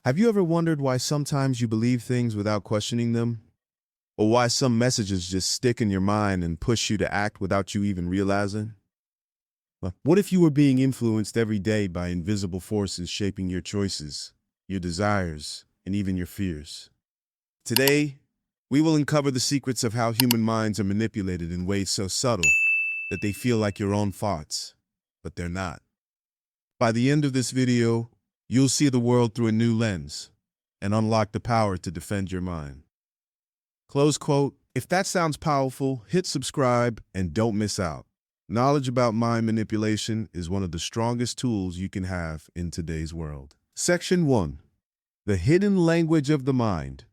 Have you ever wondered why sometimes you believe things without questioning them? Or why some messages just stick in your mind and push you to act without you even realizing? Well, what if you were being influenced every day by invisible forces shaping your choices, your desires, and even your fears? Today, we will uncover the secrets of how human minds are manipulated in ways so subtle that they feel like your own thoughts, but they're not. By the end of this video, you'll see the world through a new lens and unlock the power to defend your mind. Close quote. If that sounds powerful, hit subscribe and don't miss out. Knowledge about mind manipulation is one of the strongest tools you can have in today's world. Section 1. The hidden language of the mind.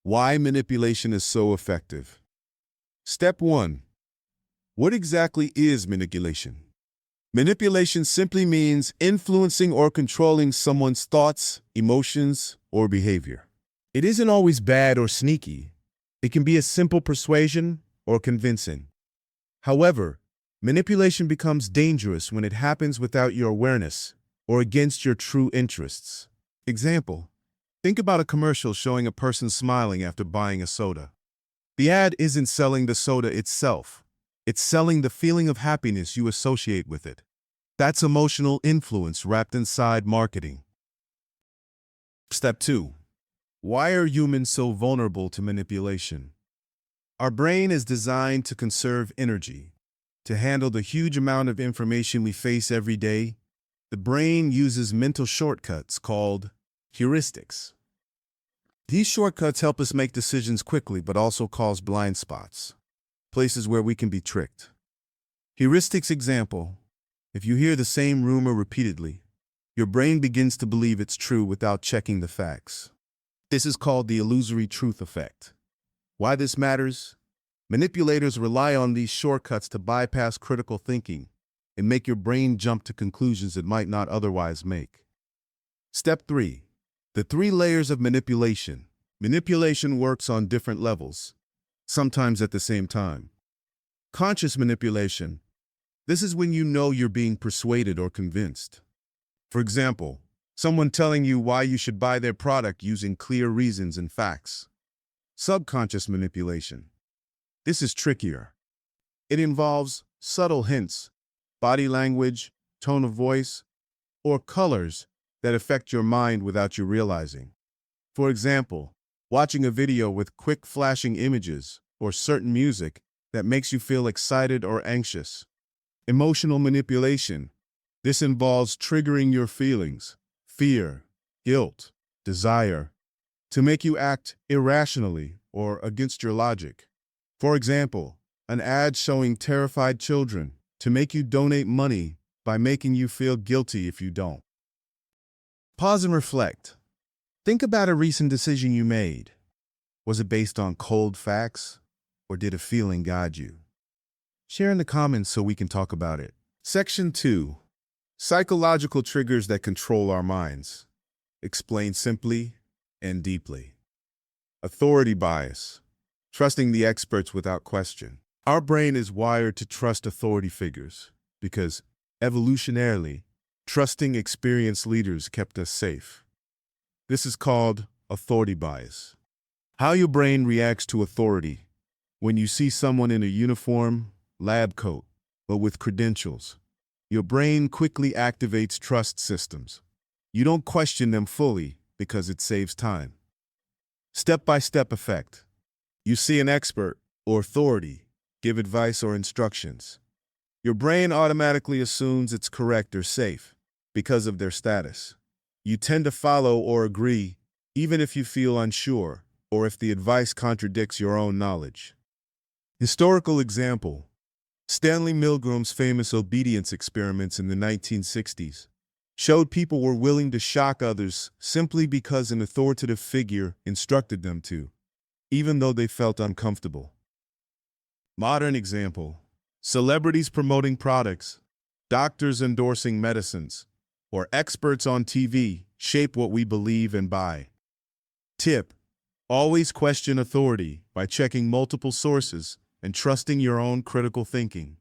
Why manipulation is so effective. Step 1. What exactly is manipulation? Manipulation simply means influencing or controlling someone's thoughts, emotions, or behavior. It isn't always bad or sneaky. It can be a simple persuasion or convincing. However, manipulation becomes dangerous when it happens without your awareness or against your true interests. Example: think about a commercial showing a person smiling after buying a soda. The ad isn't selling the soda itself. It's selling the feeling of happiness you associate with it. That's emotional influence wrapped inside marketing. Step 2. Why are humans so vulnerable to manipulation? Our brain is designed to conserve energy. To handle the huge amount of information we face every day, the brain uses mental shortcuts called heuristics. These shortcuts help us make decisions quickly but also cause blind spots, places where we can be tricked. Heuristics example: if you hear the same rumor repeatedly, your brain begins to believe it's true without checking the facts. This is called the illusory truth effect. Why this matters? Manipulators rely on these shortcuts to bypass critical thinking and make your brain jump to conclusions it might not otherwise make. Step 3. The 3 layers of manipulation. Manipulation works on different levels, sometimes at the same time. Conscious manipulation. This is when you know you're being persuaded or convinced. For example, someone telling you why you should buy their product using clear reasons and facts. Subconscious manipulation. This is trickier. It involves subtle hints, body language, tone of voice, or colors that affect your mind without you realizing. For example, watching a video with quick flashing images or certain music that makes you feel excited or anxious. Emotional manipulation. This involves triggering your feelings, fear, guilt, desire, to make you act irrationally or against your logic. For example, an ad showing terrified children to make you donate money by making you feel guilty if you don't. Pause and reflect. Think about a recent decision you made. Was it based on cold facts, or did a feeling guide you? Share in the comments so we can talk about it. Section 2. Psychological triggers that control our minds. Explain simply and deeply. Authority bias. Trusting the experts without question. Our brain is wired to trust authority figures because, evolutionarily, trusting experienced leaders kept us safe. This is called authority bias. How your brain reacts to authority. When you see someone in a uniform, lab coat, but with credentials, your brain quickly activates trust systems. You don't question them fully because it saves time. Step-by-step effect. You see an expert or authority give advice or instructions. Your brain automatically assumes it's correct or safe because of their status. You tend to follow or agree even if you feel unsure or if the advice contradicts your own knowledge. Historical example: Stanley Milgram's famous obedience experiments in the 1960s showed people were willing to shock others simply because an authoritative figure instructed them to, even though they felt uncomfortable. Modern example: celebrities promoting products, doctors endorsing medicines, or experts on TV shape what we believe and buy. Tip: always question authority by checking multiple sources and trusting your own critical thinking.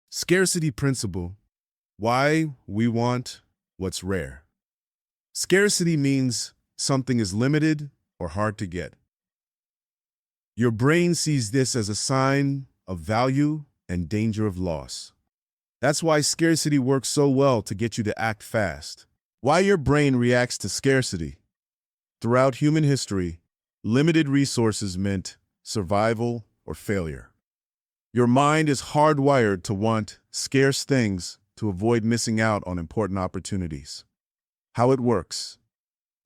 Scarcity principle. Why we want what's rare. Scarcity means something is limited or hard to get. Your brain sees this as a sign of value and danger of loss. That's why scarcity works so well to get you to act fast. Why your brain reacts to scarcity. Throughout human history, limited resources meant survival or failure. Your mind is hardwired to want scarce things to avoid missing out on important opportunities. How it works.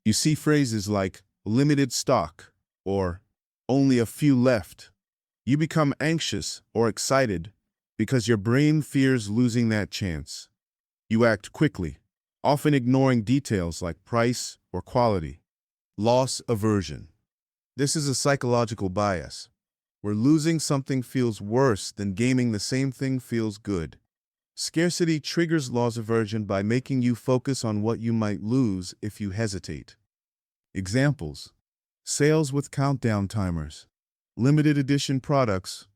You see phrases like limited stock or only a few left. You become anxious or excited because your brain fears losing that chance. You act quickly, often ignoring details like price or quality. Loss aversion. This is a psychological bias, where losing something feels worse than gaining the same thing feels good. Scarcity triggers loss aversion by making you focus on what you might lose if you hesitate. Examples: sales with countdown timers, limited edition products,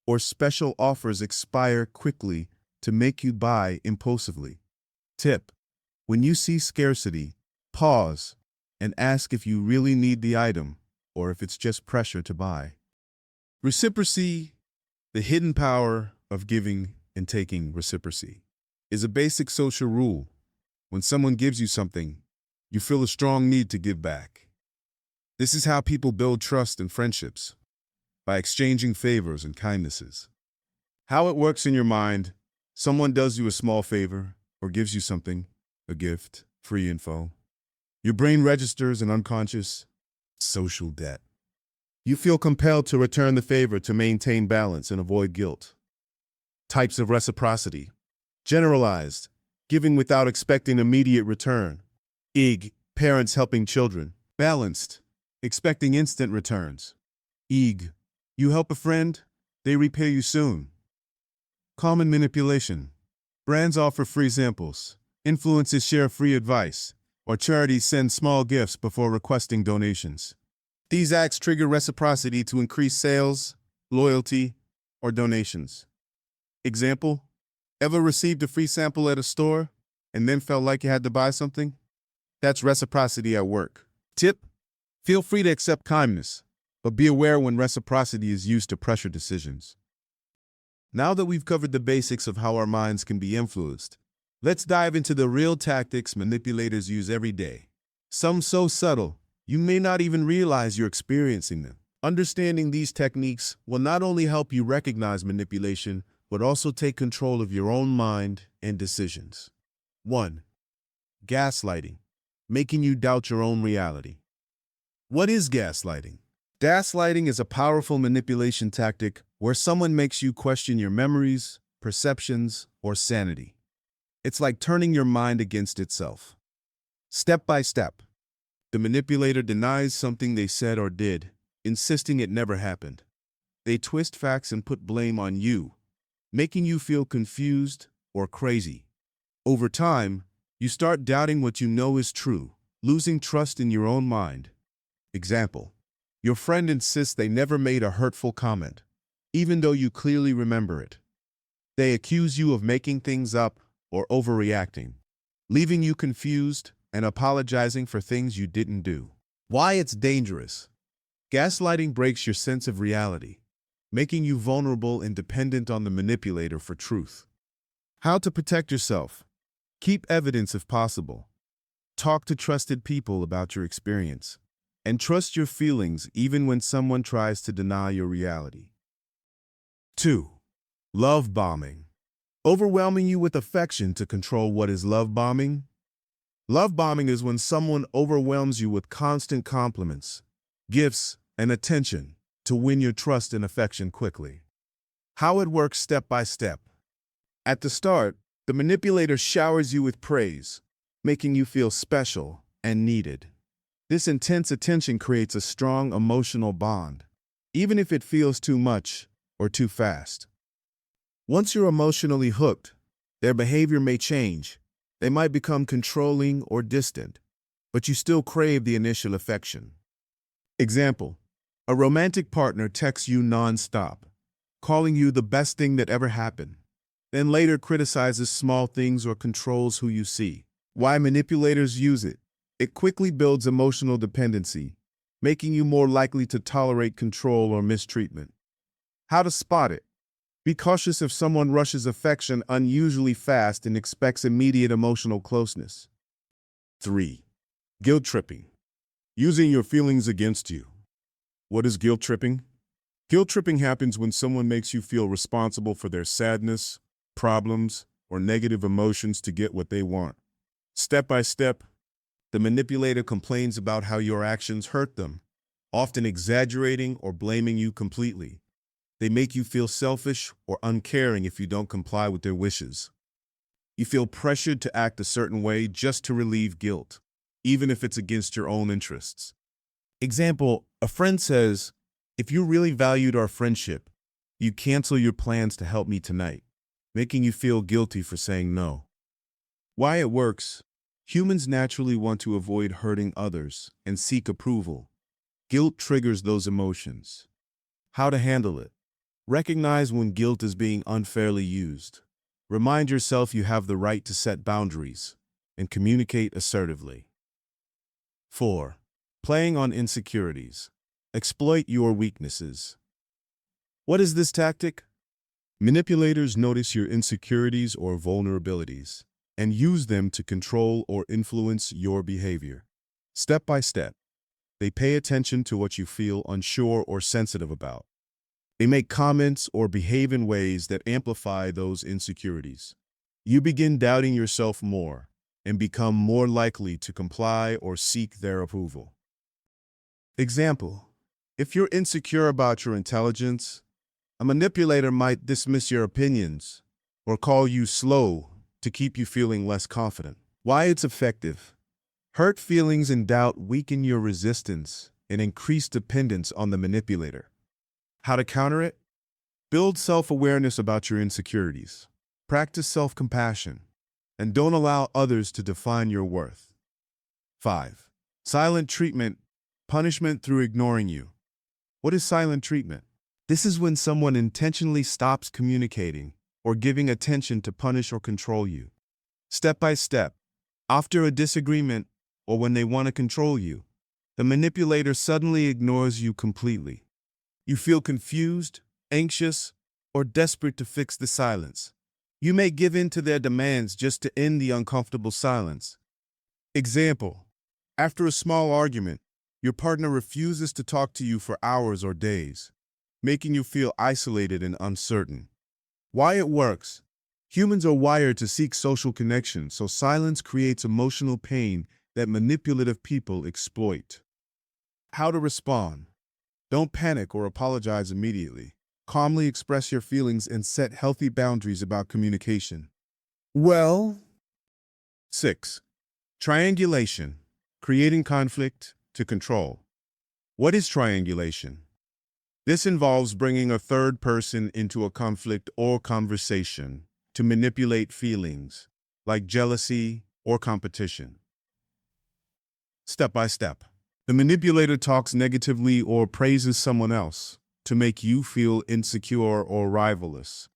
or special offers expire quickly to make you buy impulsively. Tip: when you see scarcity, pause and ask if you really need the item or if it's just pressure to buy. Reciprocity, the hidden power of giving and taking. Reciprocity is a basic social rule. When someone gives you something, you feel a strong need to give back. This is how people build trust and friendships, by exchanging favors and kindnesses. How it works in your mind: someone does you a small favor or gives you something, a gift, free info. Your brain registers an unconscious social debt. You feel compelled to return the favor to maintain balance and avoid guilt. Types of reciprocity. Generalized, giving without expecting immediate return. Parents helping children. Balanced, expecting instant returns. You help a friend, they repay you soon. Common manipulation. Brands offer free samples, influencers share free advice, or charities send small gifts before requesting donations. These acts trigger reciprocity to increase sales, loyalty, or donations. Example: ever received a free sample at a store and then felt like you had to buy something? That's reciprocity at work. Tip: feel free to accept kindness, but be aware when reciprocity is used to pressure decisions. Now that we've covered the basics of how our minds can be influenced, let's dive into the real tactics manipulators use every day. Some so subtle, you may not even realize you're experiencing them. Understanding these techniques will not only help you recognize manipulation, but also take control of your own mind and decisions. 1. Gaslighting, making you doubt your own reality. What is gaslighting? Gaslighting is a powerful manipulation tactic where someone makes you question your memories, perceptions, or sanity. It's like turning your mind against itself. Step by step, the manipulator denies something they said or did, insisting it never happened. They twist facts and put blame on you, making you feel confused or crazy. Over time, you start doubting what you know is true, losing trust in your own mind. Example: your friend insists they never made a hurtful comment, even though you clearly remember it. They accuse you of making things up or overreacting, leaving you confused and apologizing for things you didn't do. Why it's dangerous. Gaslighting breaks your sense of reality, making you vulnerable and dependent on the manipulator for truth. How to protect yourself. Keep evidence if possible. Talk to trusted people about your experience, and trust your feelings even when someone tries to deny your reality. 2. Love bombing. Overwhelming you with affection to control. What is love bombing? Love bombing is when someone overwhelms you with constant compliments, gifts, and attention to win your trust and affection quickly. How it works step by step. At the start, the manipulator showers you with praise, making you feel special and needed. This intense attention creates a strong emotional bond, even if it feels too much or too fast. Once you're emotionally hooked, their behavior may change. They might become controlling or distant, but you still crave the initial affection. Example: a romantic partner texts you non-stop, calling you the best thing that ever happened, then later criticizes small things or controls who you see. Why manipulators use it. It quickly builds emotional dependency, making you more likely to tolerate control or mistreatment. How to spot it? Be cautious if someone rushes affection unusually fast and expects immediate emotional closeness. 3. Guilt tripping. Using your feelings against you. What is guilt tripping? Guilt tripping happens when someone makes you feel responsible for their sadness, problems, or negative emotions to get what they want. Step by step, the manipulator complains about how your actions hurt them, often exaggerating or blaming you completely. They make you feel selfish or uncaring if you don't comply with their wishes. You feel pressured to act a certain way just to relieve guilt, even if it's against your own interests. Example, a friend says, "If you really valued our friendship, you'd cancel your plans to help me tonight," making you feel guilty for saying no. Why it works? Humans naturally want to avoid hurting others and seek approval. Guilt triggers those emotions. How to handle it? Recognize when guilt is being unfairly used. Remind yourself you have the right to set boundaries and communicate assertively. 4. Playing on insecurities. Exploit your weaknesses. What is this tactic? Manipulators notice your insecurities or vulnerabilities and use them to control or influence your behavior. Step by step, they pay attention to what you feel unsure or sensitive about. They make comments or behave in ways that amplify those insecurities. You begin doubting yourself more and become more likely to comply or seek their approval. Example, if you're insecure about your intelligence, a manipulator might dismiss your opinions or call you slow to keep you feeling less confident. Why it's effective? Hurt feelings and doubt weaken your resistance and increase dependence on the manipulator. How to counter it? Build self-awareness about your insecurities. Practice self-compassion. And don't allow others to define your worth. 5. Silent treatment, punishment through ignoring you. What is silent treatment? This is when someone intentionally stops communicating or giving attention to punish or control you. Step by step, after a disagreement or when they want to control you, the manipulator suddenly ignores you completely. You feel confused, anxious, or desperate to fix the silence. You may give in to their demands just to end the uncomfortable silence. Example, after a small argument, your partner refuses to talk to you for hours or days, making you feel isolated and uncertain. Why it works? Humans are wired to seek social connection, so silence creates emotional pain that manipulative people exploit. How to respond? Don't panic or apologize immediately. Calmly express your feelings and set healthy boundaries about communication. 6. Triangulation. Creating conflict to control. What is triangulation? This involves bringing a third person into a conflict or conversation to manipulate feelings, like jealousy or competition. Step by step. The manipulator talks negatively or praises someone else to make you feel insecure or rivalrous.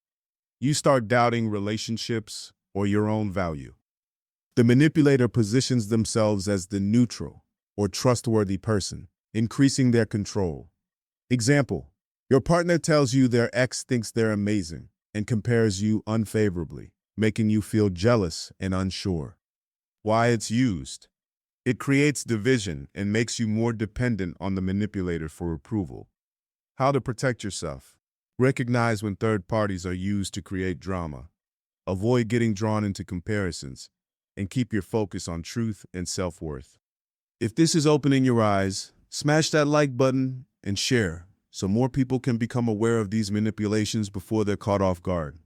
You start doubting relationships or your own value. The manipulator positions themselves as the neutral or trustworthy person, increasing their control. Example, your partner tells you their ex thinks they're amazing and compares you unfavorably, making you feel jealous and unsure. Why it's used? It creates division and makes you more dependent on the manipulator for approval. How to protect yourself? Recognize when third parties are used to create drama. Avoid getting drawn into comparisons and keep your focus on truth and self-worth. If this is opening your eyes, smash that like button and share so more people can become aware of these manipulations before they're caught off guard.